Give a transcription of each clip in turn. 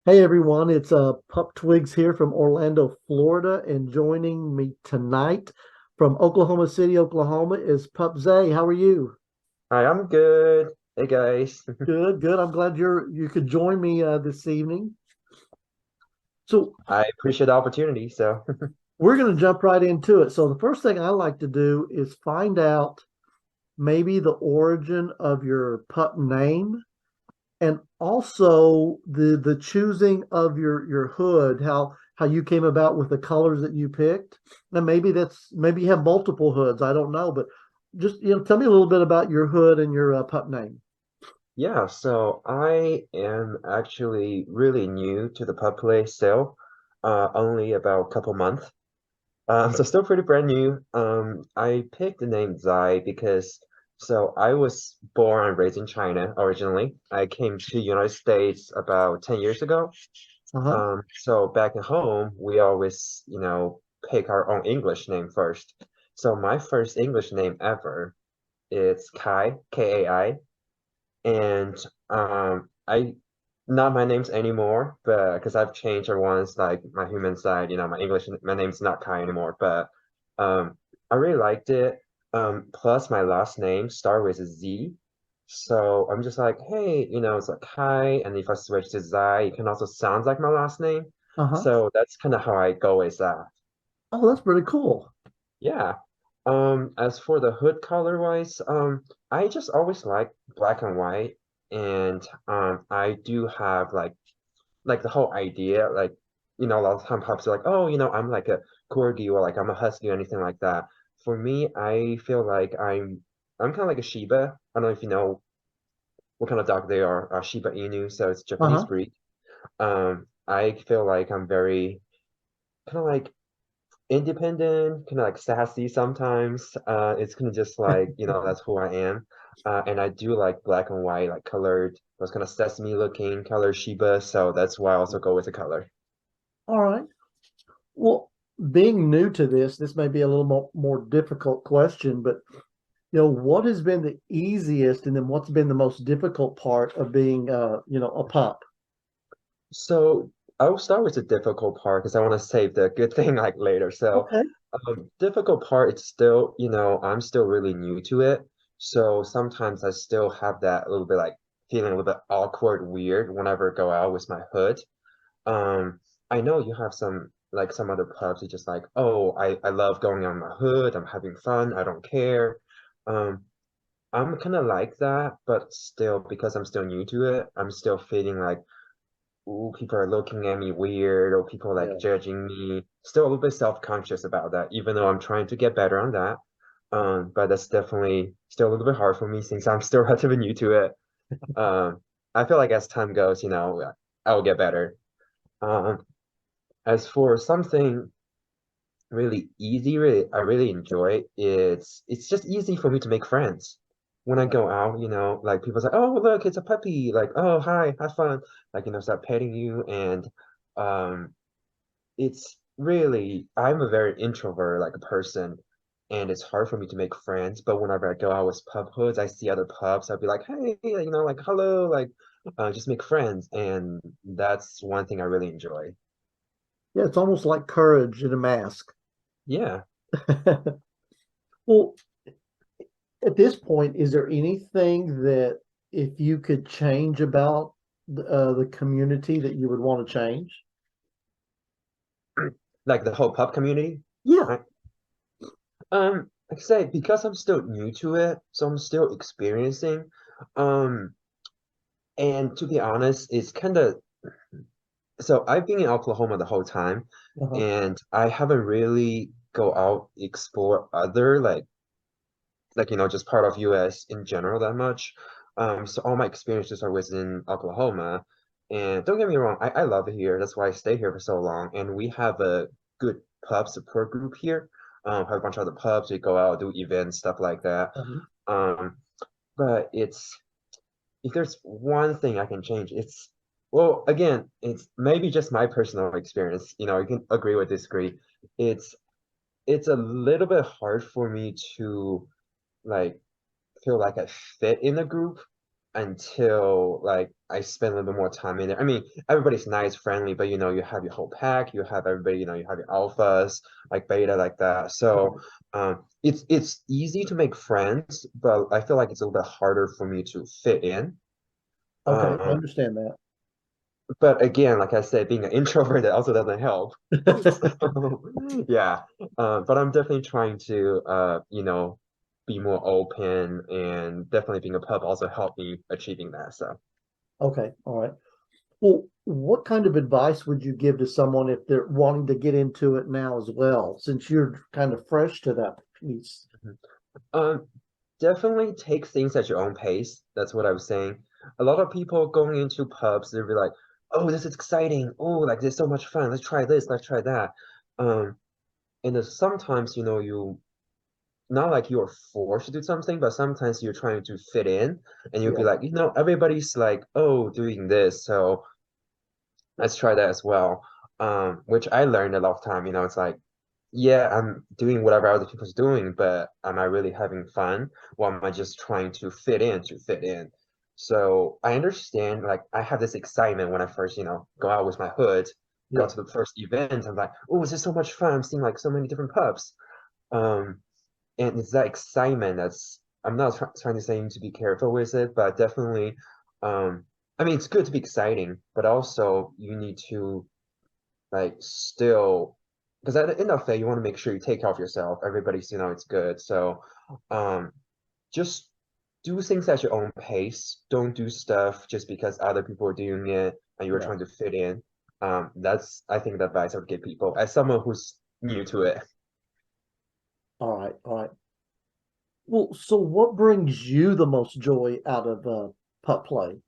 Hey everyone, it's Pup Twigs here from Orlando, Florida, and joining me tonight from Oklahoma City, Oklahoma is Pup Zai. How are you? Hi, I'm good. Hey guys. Good, good. I'm glad you could join me this evening. So I appreciate the opportunity. So, we're going to jump right into it. So the first thing I like to do is find out maybe the origin of your pup name and also the choosing of your hood, how you came about with the colors that you picked. And maybe you have multiple hoods. I don't know, but just tell me a little bit about your hood and your pup name. yeah, so I am actually really new to the pub play still, only about a couple months. So still pretty brand new. I picked the name Zai because I was born and raised in China originally. I came to the United States about 10 years ago. Uh-huh. So back at home, we always, pick our own English name first. So my first English name ever is Kai, Kai, and I not my name's anymore, but because I've changed it once, like my human side, my name's not Kai anymore, but I really liked it. Plus my last name start with a Z. So I'm just like, hey, it's like Kai, and if I switch to Zai, it can also sound like my last name. Uh-huh. So that's kind of how I go with that. Oh, that's pretty cool. Yeah. As for the hood color wise, I just always like black and white, and I do have like the whole idea, like a lot of time pops are like, oh, I'm like a corgi or like I'm a husky or anything like that. For me, I feel like I'm kind of like a Shiba. I don't know if you know what kind of dog they are, Shiba Inu, so it's Japanese Uh-huh. breed. I feel like I'm very kind of like independent, kind of like sassy sometimes. It's kind of just like, that's who I am. And I do like black and white, like colored, those kind of sesame looking color Shiba. So that's why I also go with the color. All right. Well, being new to this may be a little more difficult question, but what has been the easiest and then what's been the most difficult part of being a pup? So I'll start with the difficult part because I want to save the good thing like later. So Okay. difficult part, it's still, I'm still really new to it. So sometimes I still have that little bit like feeling a little bit awkward, weird whenever I go out with my hood. Um, I know you have some other pubs that just like, oh, I love going on my hood, I'm having fun, I don't care. Um, I'm kind of like that, but still, because I'm still new to it, I'm still feeling like, ooh, people are looking at me weird, or people like Yeah. judging me. Still a little bit self-conscious about that, even though I'm trying to get better on that. But that's definitely still a little bit hard for me since I'm still relatively new to it. Um, I feel like as time goes, I will get better. Um, as for something really easy, I really enjoy, it's just easy for me to make friends. When I go out, like people say, oh, look, it's a puppy. Like, oh, hi, have fun. Like, start petting you. And um, it's really, I'm a very introvert, like a person, and it's hard for me to make friends. But whenever I go out with pub hoods, I see other pubs, I'll be like, hey, like, hello, like, just make friends. And that's one thing I really enjoy. Yeah, it's almost like courage in a mask. Yeah. Well, at this point, is there anything that if you could change about the community that you would want to change? Like the whole pub community. Yeah. I, like I say, because I'm still new to it, so I'm still experiencing. Um, and to be honest, it's kind of so I've been in Oklahoma the whole time, Uh-huh. and I haven't really go out explore other like just part of US in general that much. So all my experiences are within Oklahoma. And don't get me wrong, I love it here. That's why I stay here for so long. And we have a good pub support group here. Have a bunch of other pubs. We go out, do events, stuff like that. Uh-huh. Um, but it's if there's one thing I can change, it's well, again, it's maybe just my personal experience. You can agree or disagree. It's it's a little bit hard for me to like feel like I fit in a group. until like I spend a little bit more time in there. I mean, everybody's nice, friendly, but you know, you have your whole pack, you have everybody, you know, you have your alphas, like beta, like that. So it's easy to make friends, but I feel like it's a little bit harder for me to fit in. Okay, I Um, understand that. but again, like I said, being an introvert that also doesn't help. Yeah. But I'm definitely trying to you know, be more open, and definitely being a pup also helped me achieving that. So Okay, all right. Well, what kind of advice would you give to someone if they're wanting to get into it now as well, since you're kind of fresh to that piece? mhm. um definitely take things at your own pace. That's what I was saying. A lot of people going into pubs, they'll be like, oh, this is exciting. Oh, like there's so much fun. Let's try this, let's try that. Um, and then sometimes, you know, you not like you're forced to do something, but sometimes you're trying to fit in, and you'll be Yeah, like, you know, everybody's like, oh, doing this, so let's try that as well. Which I learned a lot of time, you know, it's like, yeah, I'm doing whatever other people's doing, but am I really having fun? Or am I just trying to fit in to fit in? So I understand, like, I have this excitement when I first, you know, go out with my hood, go yeah, to the first event. I'm like, oh, this is so much fun. I'm seeing like so many different pubs. Um, and it's that excitement that's, I'm not trying to say you need to be careful with it, but definitely, um, I mean, it's good to be exciting, but also you need to like still, because at the end of the day, you want to make sure you take care of yourself. Everybody's, you know, it's good. So, um, just do things at your own pace. Don't do stuff just because other people are doing it and you're yeah. trying to fit in. That's, I think, the advice I would give people as someone who's new to it. All right, all right. Well, so what brings you the most joy out of pup play?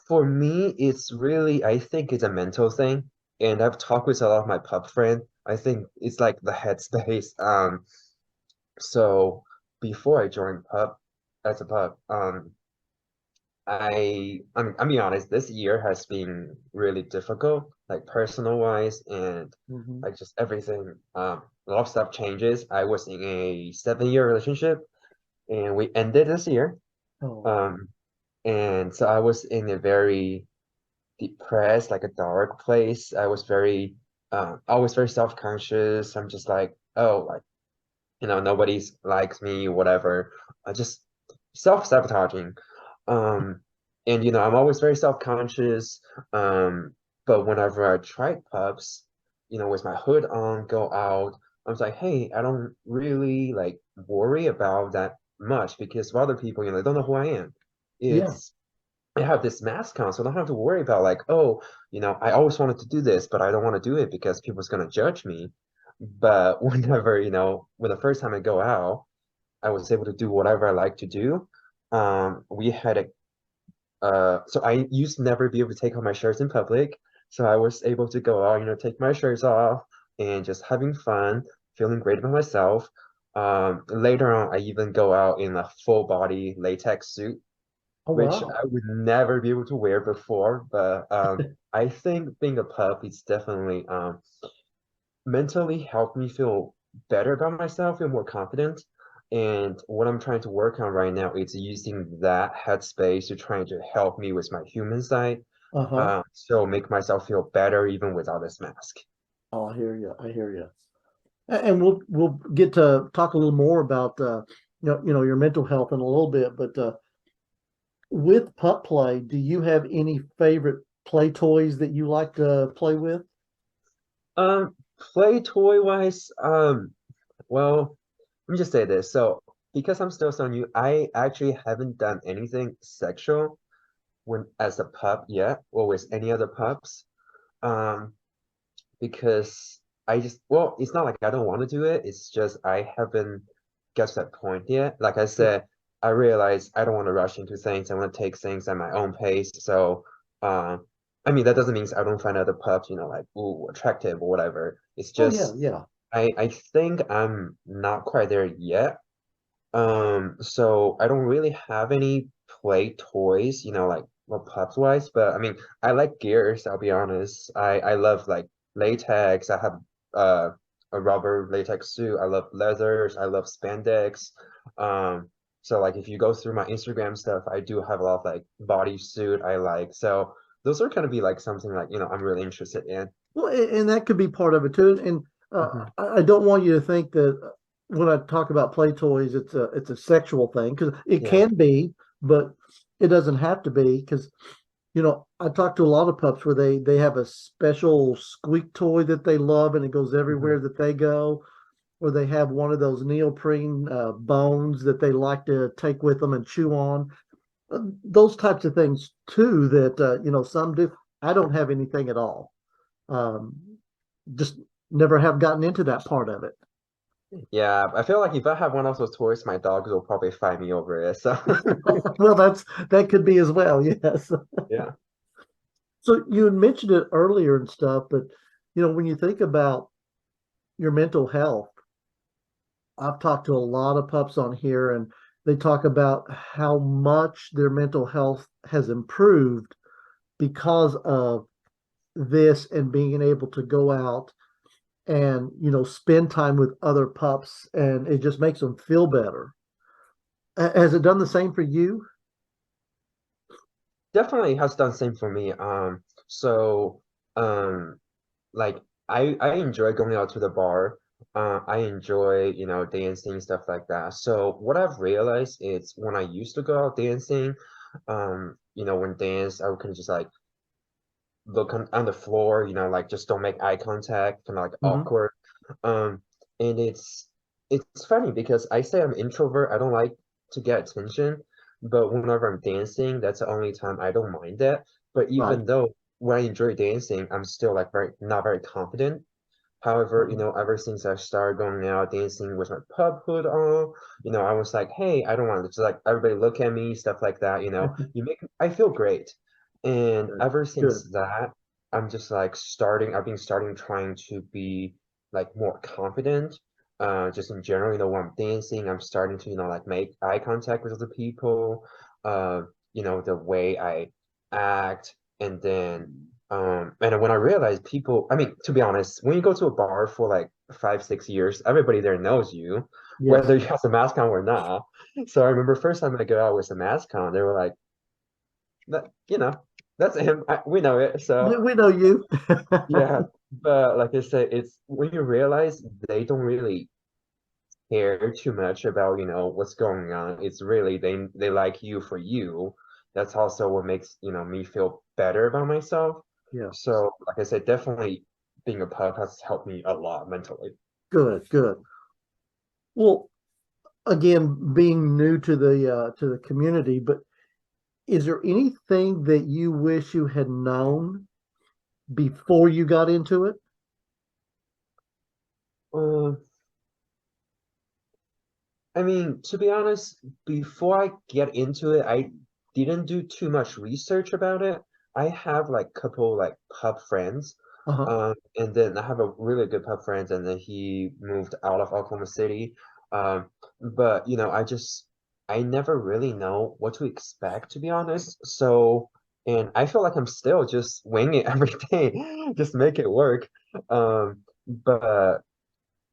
For me, it's really, I think it's a mental thing. And I've talked with a lot of my pup friends. I think it's like the headspace. So before I joined pup as a pup, I'm being honest, this year has been really difficult, like personal wise and Hmm. like just everything. A lot of stuff changes. I was in a 7-year relationship and we ended this year. Oh, Um, and so I was in a very depressed, like a dark place. I was very self-conscious. I'm just like, oh, like, you know, nobody's likes me, whatever. Just self-sabotaging. Um, and you know, I'm always very self-conscious. But whenever I tried pups, you know, with my hood on, go out, I was like, hey, I don't really like worry about that much because for other people, you know, they don't know who I am. yeah, It's I have this mask on, so I don't have to worry about like, oh, you know, I always wanted to do this, but I don't want to do it because people's gonna judge me. But whenever, you know, when the first time I go out, I was able to do whatever I like to do. We had a so I used to never be able to take off my shirts in public. So I was able to go out, you know, take my shirts off and just having fun, feeling great about myself. Later on, I even go out in a full body latex suit, oh which wow, I would never be able to wear before. But I think being a pup is definitely mentally helped me feel better about myself, feel more confident. And what I'm trying to work on right now is using that headspace to trying to help me with my human side. uh-huh. So make myself feel better even without this mask. Oh, I hear you. I hear you. And we'll get to talk a little more about your mental health in a little bit, but with pup play, do you have any favorite play toys that you like to play with? Um, Play toy wise, well, let me just say this. So because I'm still so new, I actually haven't done anything sexual when as a pup yet, or with any other pups. Um, because I just, well, it's not like I don't want to do it. It's just I haven't got to that point yet. Like I Yeah. said, I realize I don't want to rush into things. I want to take things at my own pace. So, I mean, that doesn't mean I don't find other pups, you know, like, ooh, attractive or whatever. It's Oh yeah, just, yeah. I think I'm not quite there yet. So I don't really have any play toys, you know, like well, pups wise, but I mean, I like gears, I'll be honest. I love like latex. I have uh a rubber latex suit. I love leathers. I love spandex. Um, So like if you go through my Instagram stuff, I do have a lot of like bodysuit I like. So those are kind of be like something like, I'm really interested in. Well, and that could be part of it too. And Mhm. I don't want you to think that when I talk about play toys, it's a sexual thing because it Yeah. can be, but it doesn't have to be. Because I talk to a lot of pups where they have a special squeak toy that they love, and it goes everywhere Mhm. that they go. Or they have one of those neoprene bones that they like to take with them and chew on. Those types of things too. That some do. I don't have anything at all. Um, just never have gotten into that part of it. Yeah, I feel like if I have one of those toys, my dogs will probably fight me over it. So Well, that could be as well. Yes. yeah. So you had mentioned it earlier and stuff, but when you think about your mental health, I've talked to a lot of pups on here, and they talk about how much their mental health has improved because of this and being able to go out and spend time with other pups, and it just makes them feel better. Has it done the same for you? Definitely has done same for me. So um like I enjoy going out to the bar. I enjoy, dancing, stuff like that. So what I've realized is when I used to go out dancing, when dance, I would kind of just like look on the floor, like just don't make eye contact, kind of like Hmm. awkward. Um, and it's funny because I say I'm introvert. I don't like to get attention, but whenever I'm dancing, that's the only time I don't mind that. But Right. even though when I enjoy dancing, I'm still like very not very confident. However, Mhm. ever since I started going out dancing with my pub hood on, I was like, hey, I don't want to just like everybody look at me, stuff like that, I feel great. And Good. ever Good. since that, I'm just like I've been starting trying to be like more confident. Just in general, when I'm dancing, I'm starting to, like make eye contact with other people, uh, the way I act, and then and when I realized people, I mean, to be honest, when you go to a bar for like 5, 6 years, everybody there knows you, Yes. whether you have the mask on or not. So I remember first time I go out with the mask on, they were like, that, that's him. We know it. We, So we know you. yeah, but like I said, it's when you realize they don't really care too much about, what's going on. It's really they like you for you. That's also what makes, me feel better about myself. Yeah. So, like I said, definitely being a pup has helped me a lot mentally. Good. Good. Well, again, being new to the community, but is there anything that you wish you had known before you got into it? Uh, I mean, to be honest, before I get into it, I didn't do too much research about it. I have like couple like pub friends, Uh-huh. and then I have a really good pub friend, and then he moved out of Oklahoma City. But I never really know what to expect, to be honest. So, and I feel like I'm still just winging it every day, just make it work. But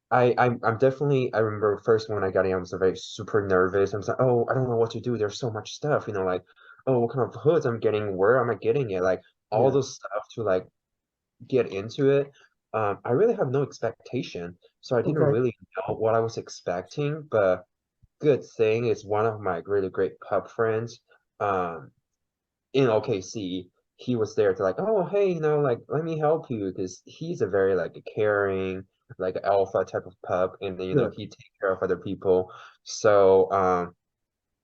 I'm definitely, I remember first when I got in, I was very super nervous. I was like, oh, I don't know what to do. There's so much stuff, like, oh, what kind of hoods I'm getting? Where am I getting it? Like all Yeah. those stuff to like get into it. I really have no expectation. So I didn't Okay. really know what I was expecting, but good thing is one of my really great pub friends. Um, in OKC, he was there to like, oh, hey, like, let me help you because he's a very like caring, like alpha type of pup, and then Good. he take care of other people. So,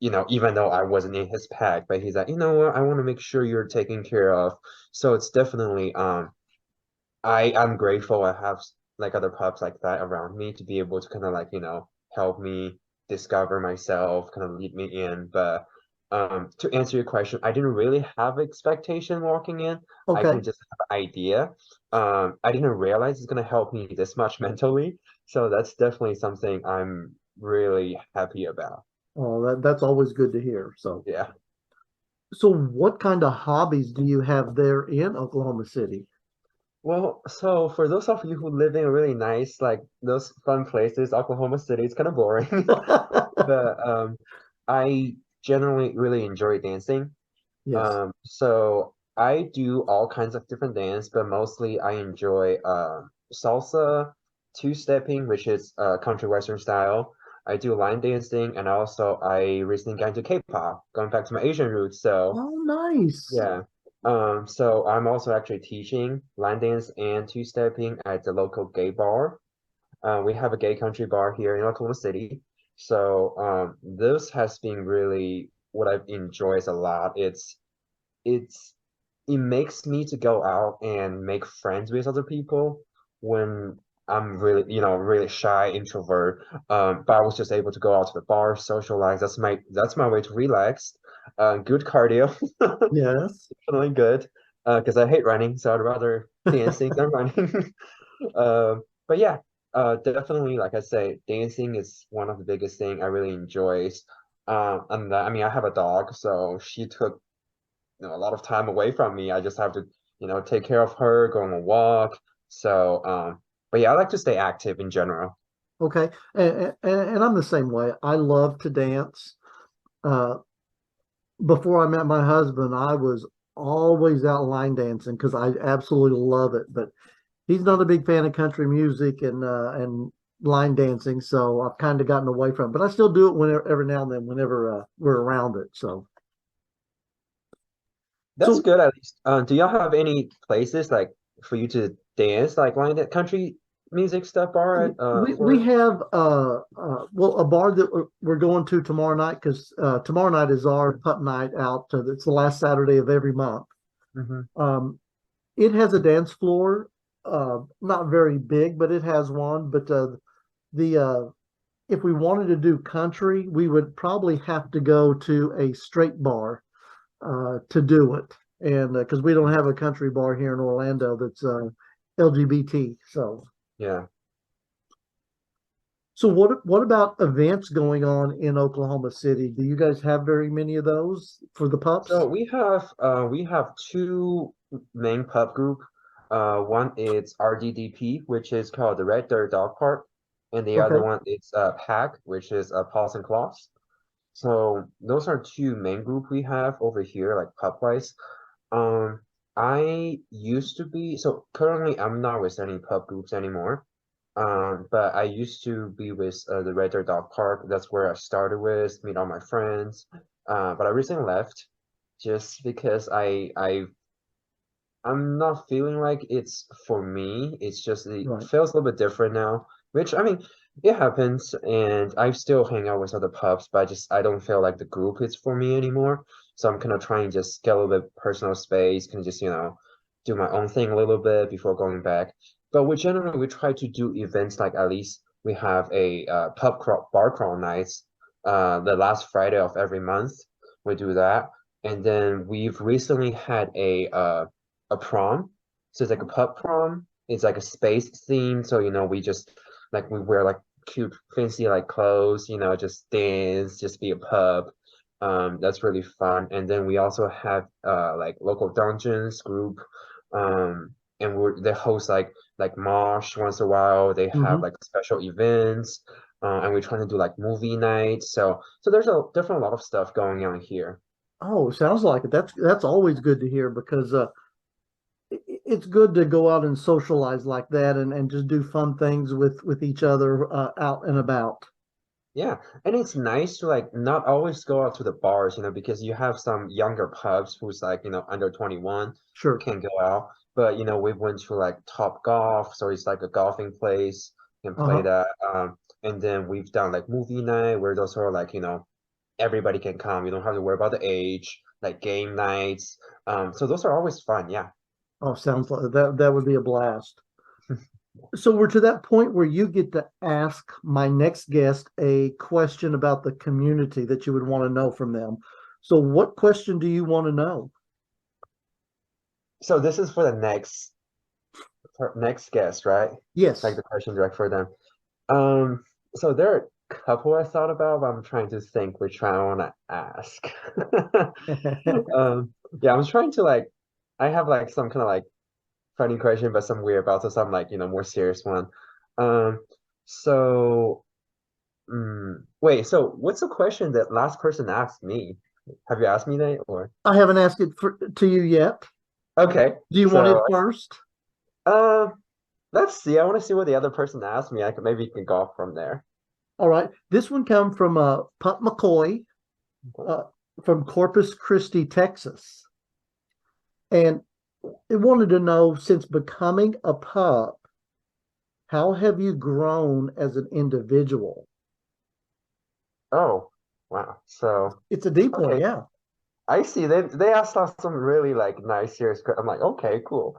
even though I wasn't in his pack, but he's like, you know what, I want to make sure you're taken care of. So it's definitely I'm grateful I have like other pups like that around me to be able to kind of like, help me discover myself, kind of lead me in. But to answer your question, I didn't really have expectation walking in. I kind Okay. of just have an idea. I didn't realize it's gonna help me this much mentally. So that's definitely something I'm really happy about. Oh, that's always good to hear. So, Yeah. so what kind of hobbies do you have there in Oklahoma City? Well, so for those of you who live in a really nice, like those fun places, Oklahoma City, it's kind of boring. But I generally really enjoy dancing. Yes. So I do all kinds of different dance, but mostly I enjoy salsa, two-stepping, which is country western style. I do line dancing, and also I recently got into K-pop, going back to my Asian roots. So Oh, nice. yeah. So I'm also actually teaching line dance and two-stepping at the local gay bar. We have a gay country bar here in Oklahoma City. So this has been really what I've enjoyed a lot. It's it makes me to go out and make friends with other people when I'm really, really shy introvert. But I was just able to go out to the bar, socialize. That's my way to relax. Good cardio, Yes. definitely good. Because I hate running, so I'd rather dancing than running. But yeah, definitely, like I say, dancing is one of the biggest thing I really enjoy. And I mean, I have a dog, so she took a lot of time away from me. I just have to, take care of her, go on a walk. So, but yeah, I like to stay active in general. Okay. And I'm the same way. I love to dance. Uh, Before I met my husband, I was always out line dancing because I absolutely love it. But he's not a big fan of country music and line dancing, so I've kind of gotten away from it. But I still do it whenever, every now and then, whenever we're around it. That's So good at least. Do y'all have any places like for you to dance, like line that country music stuff bar at we work? have well a bar that we're going to tomorrow night because tomorrow night is our pup night out. It's the last Saturday of every month. Hmm. Um, it has a dance floor, not very big, but it has one. But the if we wanted to do country, we would probably have to go to a straight bar to do it, and because we don't have a country bar here in Orlando that's LGBT. Yeah. So what about events going on in Oklahoma City? Do you guys have very many of those for the So pups? we have two main pub group. One is RDDP, which is called the Red Dirt Dog Park, and the other Okay. one is Pack, which is Paws and Claws. So those are two main group we have over here, like pub wise. Um, I used to be so currently I'm not with any pub groups anymore. But I used to be with the Red Deer Dog Park. That's where I started with, meet all my friends. But I recently left just because I'm not feeling like it's for me. It's just it Right. feels a little bit different now, which I mean, it happens, and I still hang out with other pubs, but I don't feel like the group is for me anymore. So I'm kind of trying to just get a little bit personal space, can just, do my own thing a little bit before going back. But we try to do events like at least we have a bar crawl nights, the last Friday of every month. We do that. And then we've recently had a prom. So it's like a pub prom. It's like a space theme. So, we just like we wear like cute fancy like clothes, just dance, just be a pub. That's really fun. And then we also have like local dungeons group. And they host like Mosh once in a while. They have Hmm. like special events. And we're trying to do like movie nights. So there's a definitely a lot of stuff going on here. Oh, sounds like it. That's always good to hear because it's good to go out and socialize like that and just do fun things with each other out and about. Yeah, and it's nice to like not always go out to the bars, because you have some younger pubs who's like, under 21 who Sure. can't go out. But we went to like Top Golf, so it's like a golfing place, can play Uh-huh. that. And then we've done like movie night where those are like, everybody can come. You don't have to worry about the age, like game nights. So those are always fun, yeah. Oh, sounds like that would be a blast. So we're to that point where you get to ask my next guest a question about the community that you would want to know from them. So what question do you want to know? So this is for the next guest, right? Like Yes. the question direct for them. Um, so there are a couple I thought about, but I'm trying to think which one I want to ask. Yeah, I'm trying to like, I have like some kind of like funny question, but some weird, but also some like, more serious one. Um, so Wait, so what's the question that last person asked me? Have you asked me that or? I haven't asked it to you yet. Okay, Do you want it so first? uh, let's see. I want to see what the other person asked me. I could maybe can go off from there. All right. This one come from Pup McCoy uh, from Corpus Christi, Texas. And it wanted to know, since becoming a pup, how have you grown as an individual? Oh, wow. So It's a deep one, okay, yeah. I see. They asked us some really like nice serious. I'm like, okay, cool.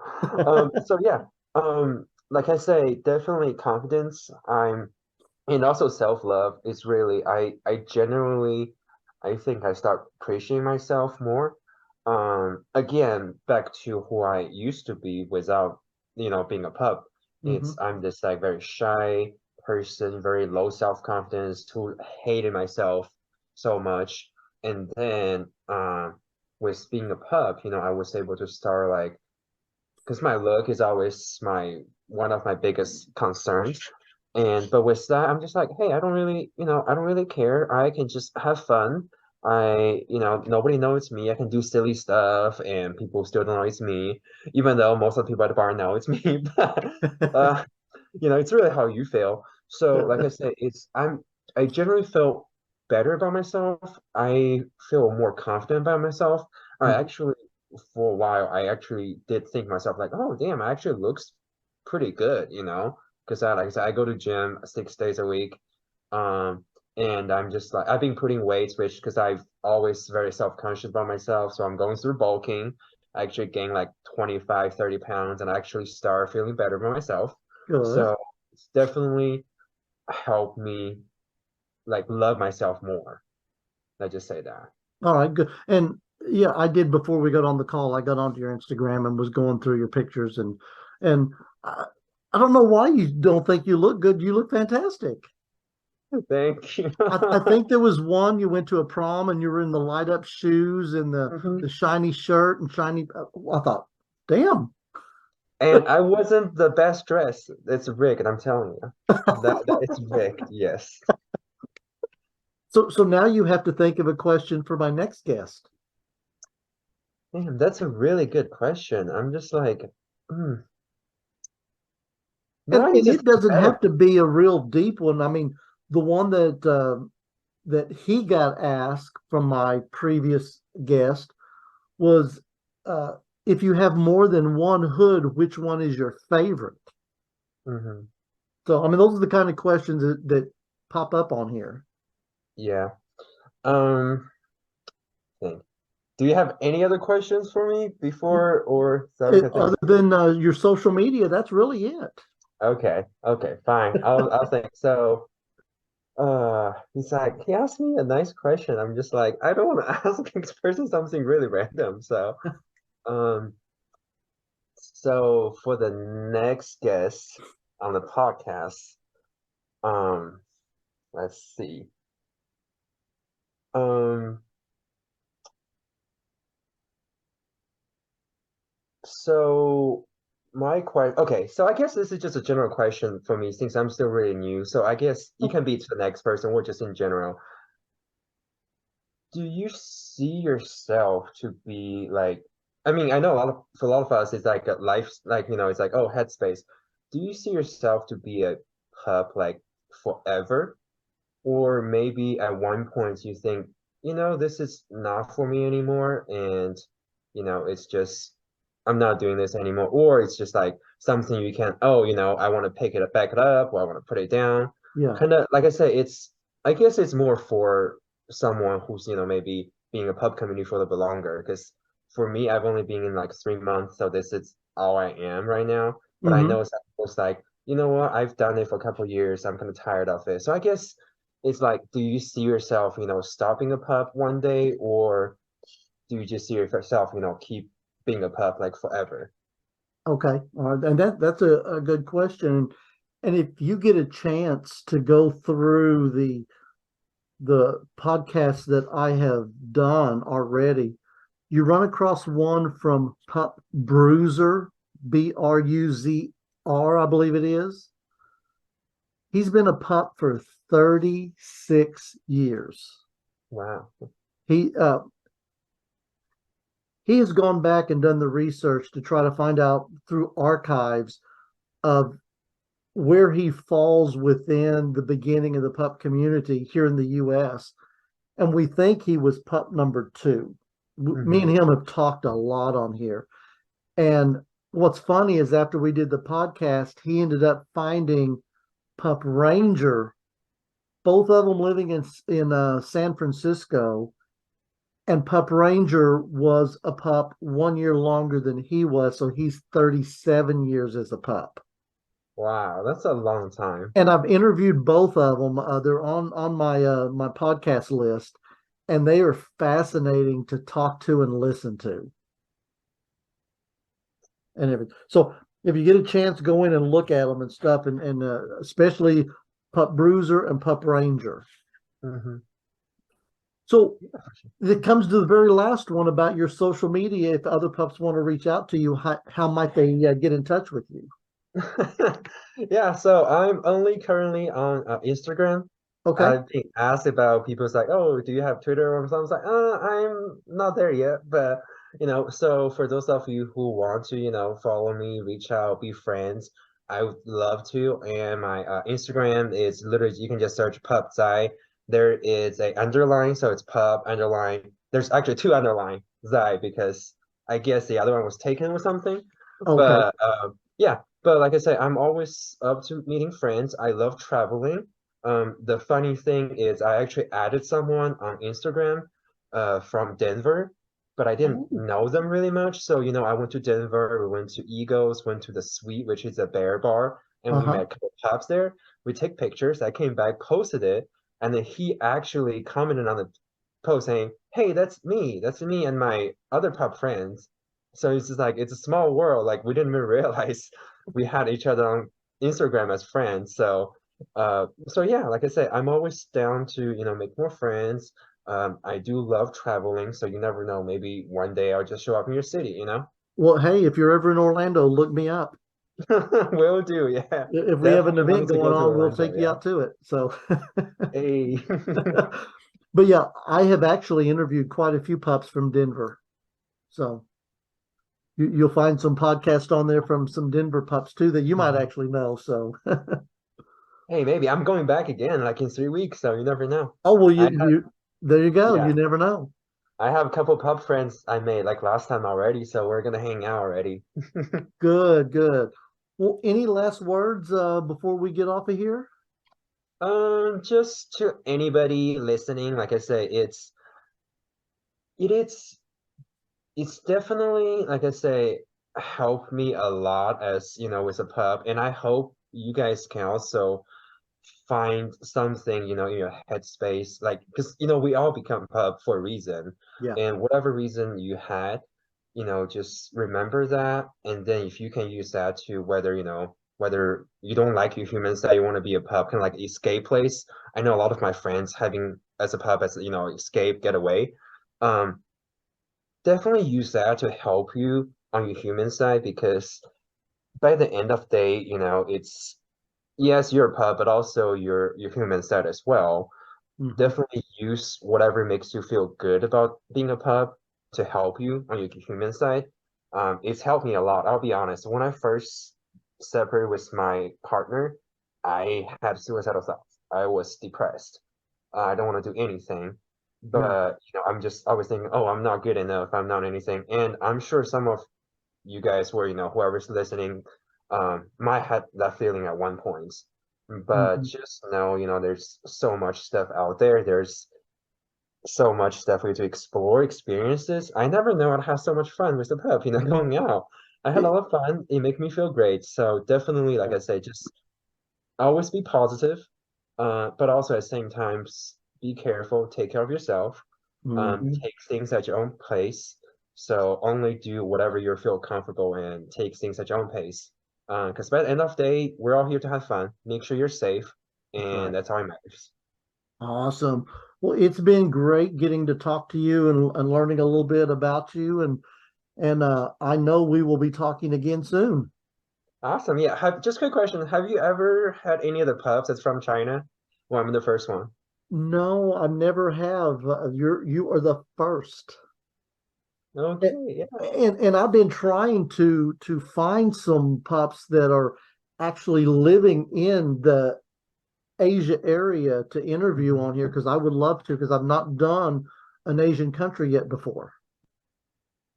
So yeah. Like I say, definitely confidence. And also self-love is really I genuinely I think I start appreciating myself more. Again, back to who I used to be without, being a pup. Hmm. I'm this like very shy person, very low self-confidence, who hated myself so much. And then with being a pup, I was able to start like because my look is always my one of my biggest concerns. And but with that, I'm just like, hey, I don't really care. I can just have fun. Nobody knows me. I can do silly stuff, and people still don't know it's me, even though most of the people at the bar know it's me. But uh, it's really how you feel. So, like I said, I generally feel better about myself. I feel more confident about myself. I Mhm. actually, for a while, I actually did think myself like, oh, damn, I actually looks pretty good, because like I said, I go to gym 6 days a week. Um, and I'm just like, I've been putting weights, which because I've always very self-conscious about myself. So I'm going through bulking. I actually gained like 25, 30 pounds and I actually start feeling better about myself. Good. So it's definitely helped me like love myself more. I just say that. All right, good. And yeah, I did before we got on the call. I got onto your Instagram and was going through your pictures, and I, I don't know why you don't think you look good. You look fantastic. Thank you. I think there was one you went to a prom and you were in the light up shoes and the Mhm. shiny shirt and shiny. I thought, damn. And I wasn't the best dressed. It's rigged, I'm telling you. That it's rigged, yes. So now you have to think of a question for my next guest. Damn, that's a really good question. I'm just like, hmm. Now I need And to it think doesn't better. have to be a real deep one. I mean, the one that he got asked from my previous guest was uh, if you have more than one hood, which one is your favorite? Hmm. So, I mean, those are the kind of questions that pop up on here. Yeah. Um, think. Do you have any other questions for me before, or so we can think? Other than your social media, that's really it. Okay, okay, fine. I'll think. So, he's like, he asked me a nice question. I'm just like, I don't want to ask this person something really random. Um, so for the next guest on the podcast, um, let's see. Um, So my question, okay, so I guess this is just a general question for me since I'm still really new. So I guess you can be to the next person or just in general. Do you see yourself to be like, I mean, I know for a lot of us it's like a life, like, it's like, oh, headspace. Do you see yourself to be a pup like forever? Or maybe at one point you think, this is not for me anymore, and it's just I'm not doing this anymore. Or it's just like something you can, oh, I want to pick it back it up, or I want to put it down. Yeah. Kind of like I say, I guess it's more for someone who's, maybe being a pub community for a little bit longer. Because for me, I've only been in like 3 months, so this is all I am right now. But I Hmm. know it's like, you know what, I've done it for a couple of years. I'm kind of tired of it. So I guess it's like, do you see yourself, stopping a pup one day, or do you just see yourself, keep being a pup like forever? Okay. All right. And that's a good question. And if you get a chance to go through the podcasts that I have done already, you run across one from Pup Bruiser, Bruzr, I believe it is. He's been a pup for 36 years. Wow. He uh, he has gone back and done the research to try to find out through archives of where he falls within the beginning of the pup community here in the US. And we think he was pup number two. Me Hmm. and him have talked a lot on here. And what's funny is after we did the podcast, he ended up finding Pup Ranger, both of them living in San Francisco. And Pup Ranger was a pup 1 year longer than he was, so he's 37 years as a pup. Wow, that's a long time. And I've interviewed both of them. They're on my podcast list, and they are fascinating to talk to and listen to, and everything. So if you get a chance, go in and look at them and stuff, and especially Pup Bruiser and Pup Ranger. Hmm. So it comes to the very last one about your social media. If other pups want to reach out to you, how might they get in touch with you? Yeah, so I'm only currently on Instagram. Okay. I've been asked about people's like, oh, do you have Twitter or something? I was like, I'm not there yet. But, so for those of you who want to, follow me, reach out, be friends, I would love to. And my Instagram is literally, you can just search Pup Zai. There is a underline, so it's Pup underline. There's actually two underline Zai because I guess the other one was taken or something. Okay. But yeah, but like I said, I'm always up to meeting friends. I love traveling. The funny thing is I actually added someone on Instagram from Denver, but I didn't Oh, know them really much. So, I went to Denver, we went to Eagles, went to the Suite, which is a bear bar, and we met uh-huh. a couple of cops there. We take pictures. I came back, posted it, and then he actually commented on the post saying, "Hey, that's me. That's me and my other pub friends." So it's just like it's a small world. Like we didn't even realize we had each other on Instagram as friends. So yeah, like I said, I'm always down to, make more friends. I do love traveling, so you never know. Maybe one day I'll just show up in your city. Well, hey, if you're ever in Orlando, look me up. Will do, yeah. If we have an Definitely event wanted to going go to on, we'll Orlando, take you yeah. out to it. So, Hey. but yeah, I have actually interviewed quite a few pups from Denver. So you'll find some podcast on there from some Denver pups too that you might Mhm. actually know. So, Hey, maybe I'm going back again like in 3 weeks, so you never know. oh well, I have, there you go. You yeah, never know. I have a couple pub friends I made like last time already, so we're gonna hang out already. Good, good. Well, any last words before we get off of here? Just to anybody listening, like I say, it is it's definitely, like I say, helped me a lot as, with a pub. And I hope you guys can also find something, in your headspace. Like, because, we all become pub for a reason. Yeah. And whatever reason you had, just remember that. And then if you can use that to whether you don't like your humans that you want to be a pub, kind of like escape place. I know a lot of my friends having as a pub as, escape, get away. Um, Definitely use that to help you on your human side because by the end of the day, it's yes, you're a pup, but also your human side as well. Hmm. Definitely use whatever makes you feel good about being a pup to help you on your human side. It's helped me a lot. I'll be honest. When I first separated with my partner, I had suicidal thoughts. I was depressed. I don't want to do anything. Yeah. But I'm just always thinking, oh, I'm not good enough. I'm not anything. And I'm sure some of you guys were, whoever's listening, might have that feeling at one point. But Hmm. just know, there's so much stuff out there. There's so much stuff for you to explore, experiences. I never know I'd have so much fun with the pup, going out. I had a lot of fun. It made me feel great. So definitely, like I say, just always be positive, but also at the same time, be careful, take care of yourself, Hmm. take things at your own pace. So only do whatever you feel comfortable in, take things at your own pace. Because by the end of the day, we're all here to have fun. Make sure you're safe, That's and right. that's all that matters. Awesome. Well, it's been great getting to talk to you and learning a little bit about you and I know we will be talking again soon. Awesome. Yeah. Just a quick question. Have you ever had any of the pups that's from China? Well, I'm the first one. No, I never have. You are the first. And, Okay, yeah. and I've been trying to find some pups that are actually living in the Asia area to interview Mhm. on here because I would love to because I've not done an Asian country yet before.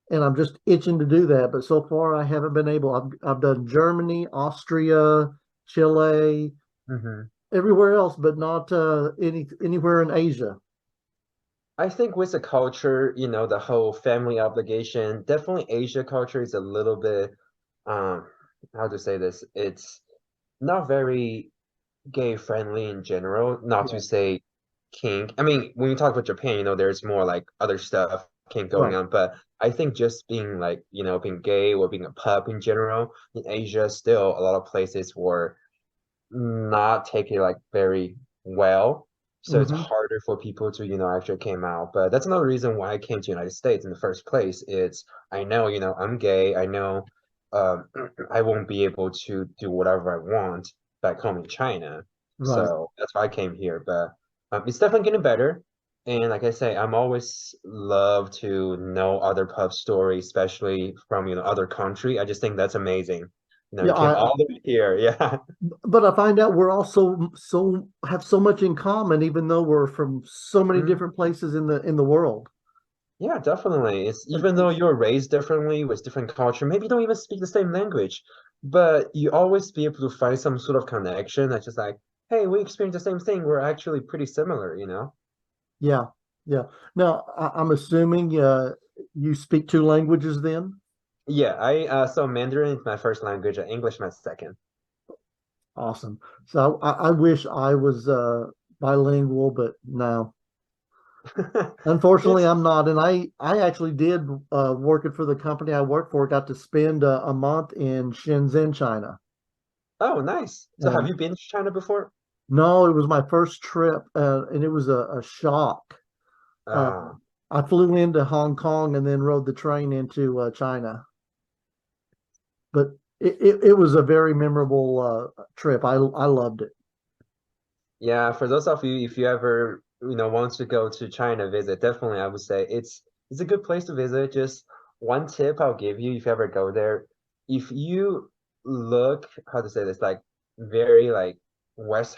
And I'm just itching to do that, but so far I haven't been able. I've done Germany, Austria, Chile, Mhm. everywhere else, but not anywhere in Asia. I think with the culture, the whole family obligation, definitely Asia culture is a little bit, um, how to say this? It's not very gay friendly in general, not to Yeah, say kink. I mean, when you talk about Japan, there's more like other stuff kink going right. on, but I think just being like, being gay or being a pup in general, in Asia, still a lot of places were not take it like very well. So it's Hmm. harder for people to, actually came out. But that's another reason why I came to United States in the first place. It's I know, I'm gay. I know I won't be able to do whatever I want back home in China. Right. So that's why I came here. But it's definitely getting better. And like I say, I'm always love to know other pub stories, especially from, other country. I just think that's amazing. Yeah, You came all the way here. Yeah. but I find out we're also so have so much in common, even though we're from so many Mhm. different places in the world. Yeah, definitely. It's It- even though it's you're raised differently with different culture, maybe you don't even speak the same language, but you always be able to find some sort of connection that's just like, hey, we experience the same thing. We're actually pretty similar. yeah, yeah. Now I'm assuming you speak two languages then. Yeah, so Mandarin is my first language and English my second. Awesome. So I wish I was bilingual, but no. Unfortunately, It's I'm not. And I actually did working for the company I work for, got to spend a month in Shenzhen, China. oh nice. So have And you been to China before? no, it was my first trip, and it was a shock. Uh, Uh I flew into Hong Kong and then rode the train into China. But it was a very memorable trip. I loved it. yeah, for those of you if you ever, want to go to China visit, definitely I would say it's a good place to visit. Just one tip I'll give you if you ever go there, if you look, how to say this, like very like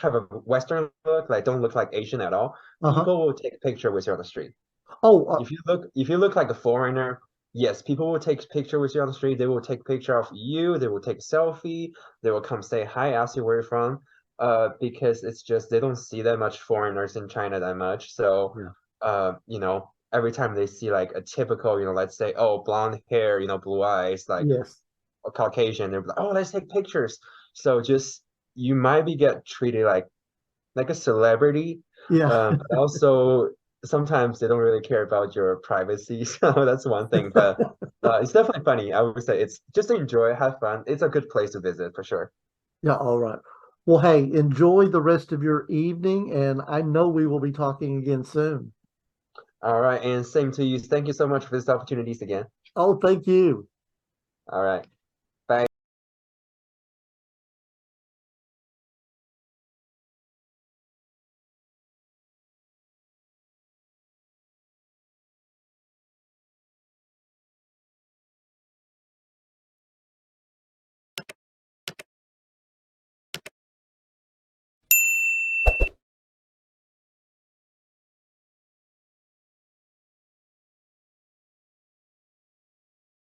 have a Western look, like don't look like Asian at all, Uh-huh. people will take a picture with you on the street. Oh, If you look like a foreigner, yes, people will take a picture with you on the street. They will take a picture of you. They will take a selfie. They will come say hi, ask you where you're from. Because it's just they don't see that much foreigners in China that much. So, yeah. every time they see like a typical, let's say, oh, blonde hair, blue eyes, like Yes. a Caucasian, they're like, oh, let's take pictures. So just you might be get treated like a celebrity, Yeah. but also sometimes they don't really care about your privacy. So that's one thing. But it's definitely funny. I would say it's just enjoy, have fun. It's a good place to visit for sure. Yeah. All right. Well, hey, enjoy the rest of your evening, and I know we will be talking again soon. All right, and same to you. Thank you so much for this opportunities again. Oh, thank you. All right.